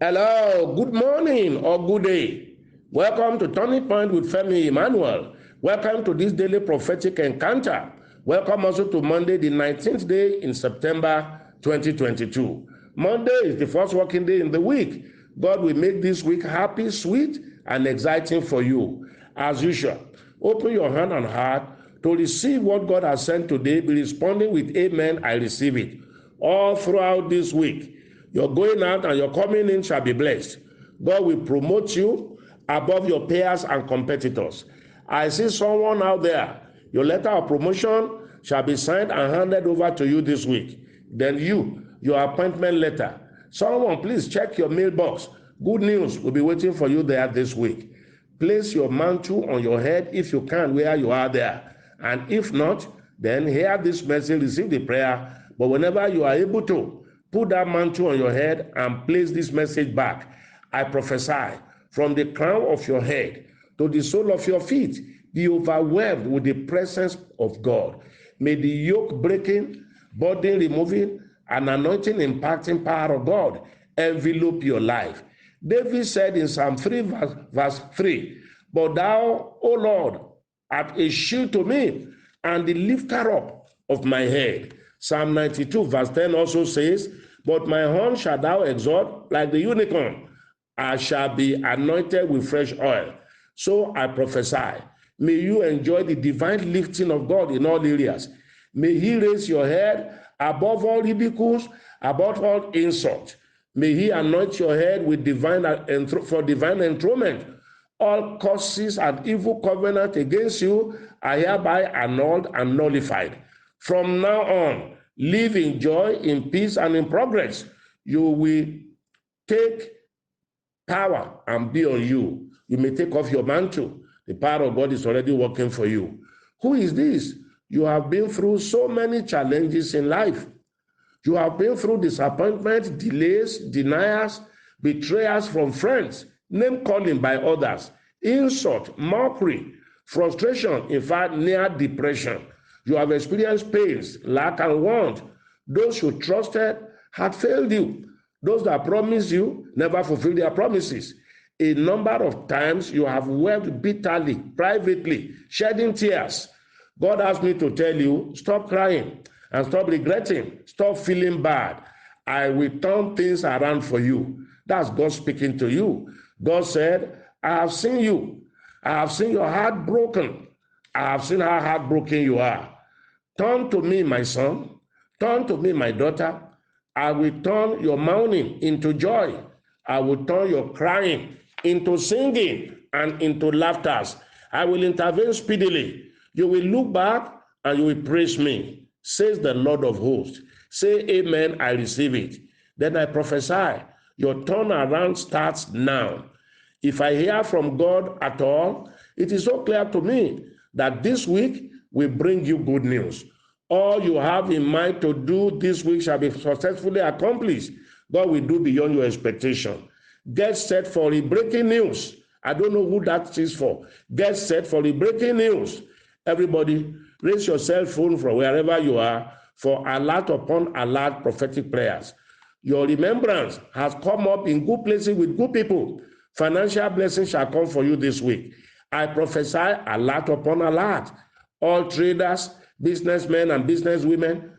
Hello, good morning or good day. Welcome to Turning Point with Femi Emmanuel. Welcome to this daily prophetic encounter. Welcome also to Monday, the 19th day in September 2022. Monday is the first working day in the week. God will make this week happy, sweet, and exciting for you. As usual, open your hand and heart to receive what God has sent today. Be responding with amen, I receive it. All throughout this week, your going out and your coming in shall be blessed. God will promote you above your peers and competitors. I see someone out there, your letter of promotion shall be signed and handed over to you this week. Then your appointment letter. Someone, please check your mailbox. Good news will be waiting for you there this week. Place your mantle on your head if you can where you are there. And if not, then hear this message, receive the prayer. But whenever you are able to, put that mantle on your head and place this message back. I prophesy from the crown of your head to the sole of your feet, be overwhelmed with the presence of God. May the yoke breaking, burden removing, and anointing impacting power of God envelop your life. David said in Psalm 3, verse 3, "But thou, O Lord, art a shield to me and the lifter up of my head." Psalm 92, verse 10 also says, "But my horn shalt thou exalt like the unicorn. I shall be anointed with fresh oil." So I prophesy, may you enjoy the divine lifting of God in all areas. May he raise your head above all ridicules, above all insult. May he anoint your head with divine enthronement. All curses and evil covenant against you are hereby annulled and nullified. From now on, live in joy, in peace, and in progress. You will take power and be on you. You may take off your mantle. The power of God is already working for you. Who is this? You have been through so many challenges in life. You have been through disappointment, delays, denials, betrayals from friends, name calling by others, insult, mockery, frustration, in fact, near depression. You have experienced pains, lack, and want. Those you trusted had failed you. Those that promised you never fulfilled their promises. A number of times you have wept bitterly, privately, shedding tears. God asked me to tell you, stop crying and stop regretting. Stop feeling bad. I will turn things around for you. That's God speaking to you. God said, I have seen you. I have seen your heart broken. I have seen how heartbroken you are. Turn to me, my son. Turn to me, my daughter. I will turn your mourning into joy. I will turn your crying into singing and into laughter. I will intervene speedily. You will look back and you will praise me, says the Lord of hosts. Say amen, I receive it. Then I prophesy, your turnaround starts now. If I hear from God at all, it is so clear to me that this week will bring you good news. All you have in mind to do this week shall be successfully accomplished. God will do beyond your expectation. Get set for the breaking news. I don't know who that is for. Get set for the breaking news. Everybody, raise your cell phone from wherever you are for alert upon alert prophetic prayers. Your remembrance has come up in good places with good people. Financial blessings shall come for you this week. I prophesy alert upon alert. All traders, businessmen, and businesswomen,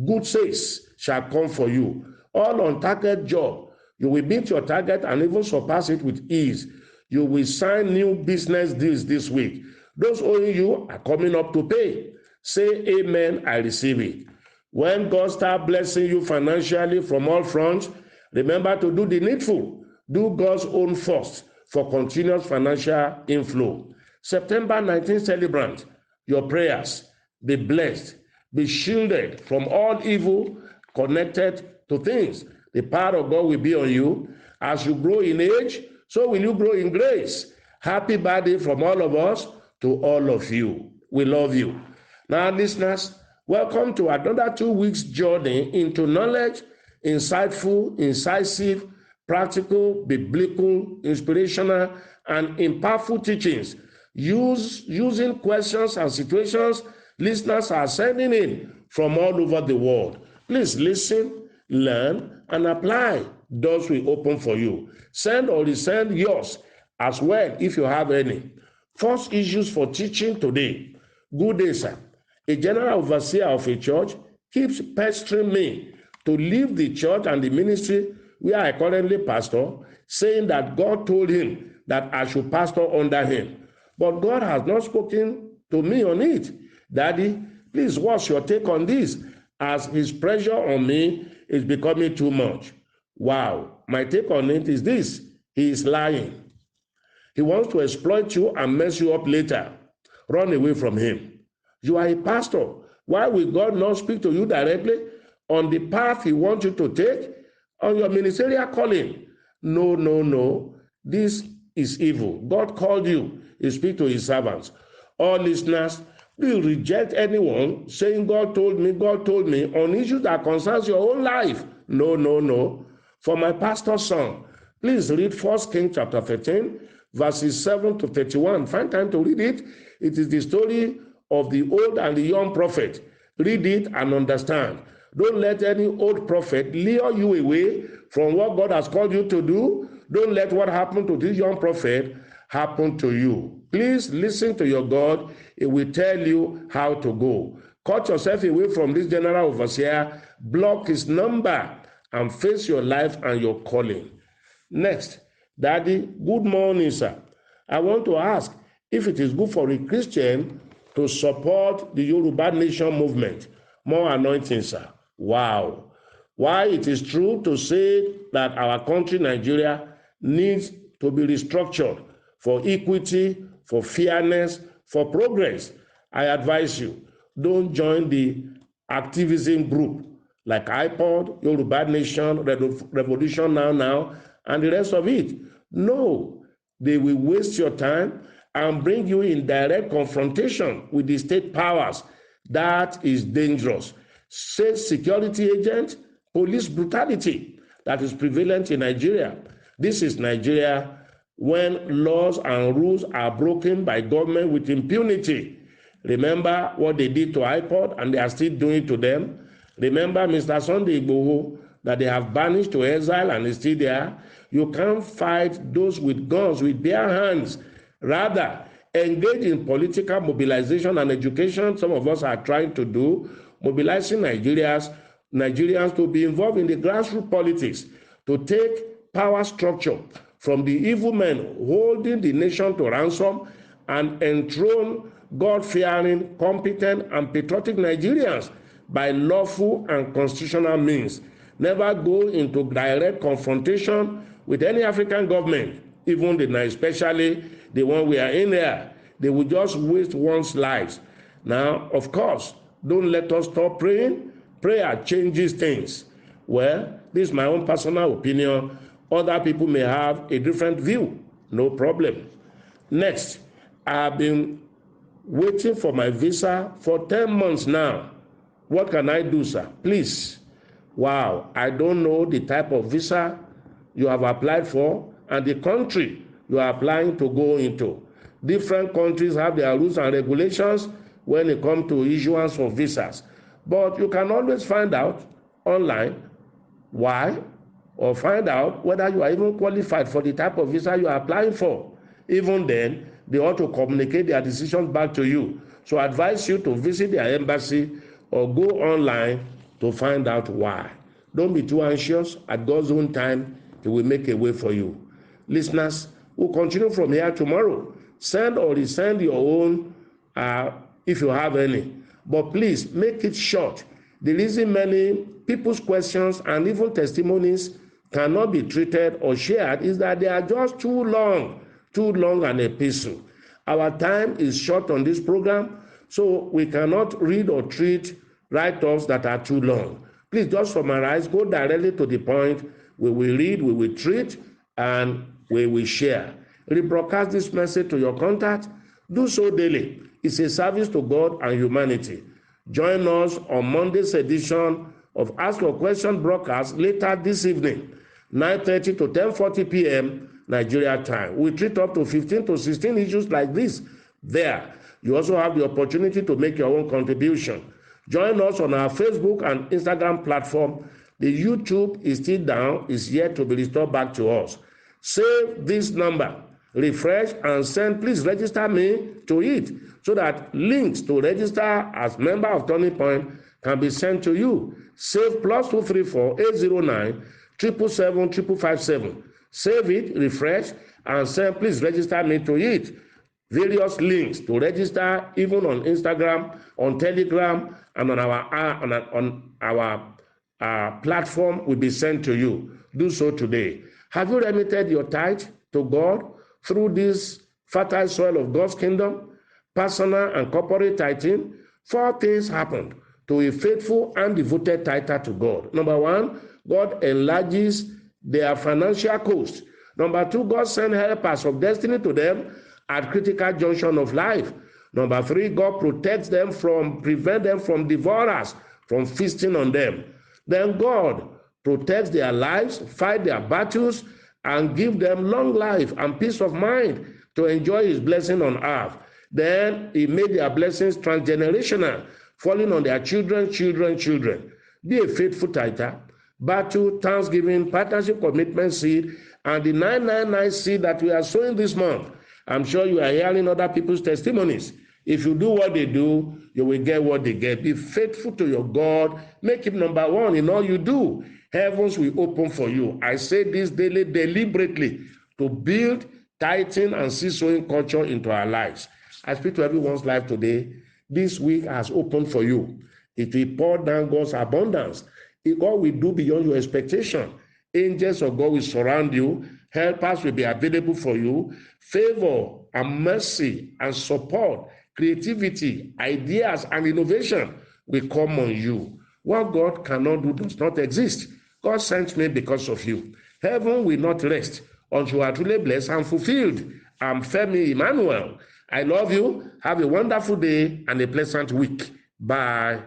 good sales shall come for you. All on target job, you will meet your target and even surpass it with ease. You will sign new business deals this week. Those owing you are coming up to pay. Say amen, I receive it. When God starts blessing you financially from all fronts, remember to do the needful. Do God's own first for continuous financial inflow. September 19th celebrant, your prayers, be blessed, be shielded from all evil connected to things. The power of God will be on you. As you grow in age, so will you grow in grace. Happy birthday from all of us to all of you. We love you. Now, listeners, welcome to another 2 weeks journey into knowledge, insightful, incisive, practical, biblical, inspirational, and impactful teachings. Using questions and situations listeners are sending in from all over the world. Please listen, learn, and apply. Doors will open for you. Send or resend yours as well if you have any. First issues for teaching today. Good day, sir. A general overseer of a church keeps pestering me to leave the church and the ministry where I currently pastor, saying that God told him that I should pastor under him. But God has not spoken to me on it. Daddy, please, what's your take on this? As his pressure on me is becoming too much. Wow. My take on it is this. He is lying. He wants to exploit you and mess you up later. Run away from him. You are a pastor. Why will God not speak to you directly on the path he wants you to take on your ministerial calling? No, no, no. This is evil. God called you. He speaks to his servants. All listeners, please reject anyone saying God told me on issues that concerns your own life. No, no, no. For my pastor's son, please read 1 Kings chapter 13, verses 7 to 31. Find time to read it. It is the story of the old and the young prophet. Read it and understand. Don't let any old prophet lure you away from what God has called you to do. Don't let what happened to this young prophet happen to you. Please listen to your God. He will tell you how to go. Cut yourself away from this general overseer. Block his number and face your life and your calling. Next, Daddy, good morning, sir. I want to ask if it is good for a Christian to support the Yoruba Nation movement. More anointing, sir. Wow. Why it is true to say that our country, Nigeria, needs to be restructured for equity, for fairness, for progress. I advise you, don't join the activism group like iPod, Yoruba Nation, Revolution Now, and the rest of it. No, they will waste your time and bring you in direct confrontation with the state powers. That is dangerous. State security agents, police brutality that is prevalent in Nigeria. This is Nigeria when laws and rules are broken by government with impunity. Remember what they did to iPod and they are still doing to them. Remember Mr. Sunday Agbowo that they have banished to exile and is still there. You can't fight those with guns with bare hands. Rather, engage in political mobilization and education. Some of us are trying to do, mobilizing Nigerians to be involved in the grassroots politics, to take power structure from the evil men holding the nation to ransom and enthrone God-fearing, competent, and patriotic Nigerians by lawful and constitutional means. Never go into direct confrontation with any African government, even especially the one we are in there. They will just waste one's lives. Now, of course, don't let us stop praying. Prayer changes things. Well, this is my own personal opinion. Other people may have a different view. No problem. Next, I've been waiting for my visa for 10 months now. What can I do, sir? Please. Wow, I don't know the type of visa you have applied for and the country you are applying to go into. Different countries have their rules and regulations when it comes to issuance of visas. But you can always find out online why, or find out whether you are even qualified for the type of visa you are applying for. Even then, they ought to communicate their decisions back to you. So I advise you to visit their embassy or go online to find out why. Don't be too anxious. At God's own time, He will make a way for you. Listeners, we'll continue from here tomorrow. Send or resend your own if you have any. But please, make it short. The reason many people's questions and even testimonies cannot be treated or shared is that they are just too long an epistle. Our time is short on this program, so we cannot read or treat write-offs that are too long. Please just summarize, go directly to the point. We will read, we will treat, and we will share. Rebroadcast this message to your contact. Do so daily. It's a service to God and humanity. Join us on Monday's edition of Ask Your Question broadcast later this evening, 9:30 to 10:40 p.m. Nigeria time. We treat up to 15 to 16 issues like this there. You also have the opportunity to make your own contribution. Join us on our Facebook and Instagram platform. The YouTube is still down, is yet to be restored back to us. Save this number, refresh and send, please register me to it so that links to register as member of Turning Point can be sent to you. Save +234 809 777 557. Save it, refresh, and send, please register me to it. Various links to register, even on Instagram, on Telegram, and on our platform will be sent to you. Do so today. Have you remitted your tithe to God through this fertile soil of God's kingdom? Personal and corporate tithing. 4 things happened to a faithful and devoted tither to God. Number 1, God enlarges their financial coast. Number 2, God sends helpers of destiny to them at critical junction of life. Number 3, God prevents them from devourers from feasting on them. Then God protects their lives, fight their battles, and give them long life and peace of mind to enjoy his blessing on earth. Then he made their blessings transgenerational, falling on their children. Be a faithful tither. Battle, thanksgiving, partnership, commitment seed, and the 999 seed that we are sowing this month. I'm sure you are hearing other people's testimonies. If you do what they do, you will get what they get. Be faithful to your God. Make him number 1 in all you do. Heavens will open for you. I say this daily, deliberately, to build tithing and seed sowing culture into our lives. I speak to everyone's life today. This week has opened for you. It will pour down God's abundance. God will do beyond your expectation. Angels of God will surround you. Helpers will be available for you. Favor and mercy and support, creativity, ideas, and innovation will come on you. What God cannot do does not exist. God sent me because of you. Heaven will not rest until you are truly blessed and fulfilled. I'm Femi Emmanuel. I love you. Have a wonderful day and a pleasant week. Bye.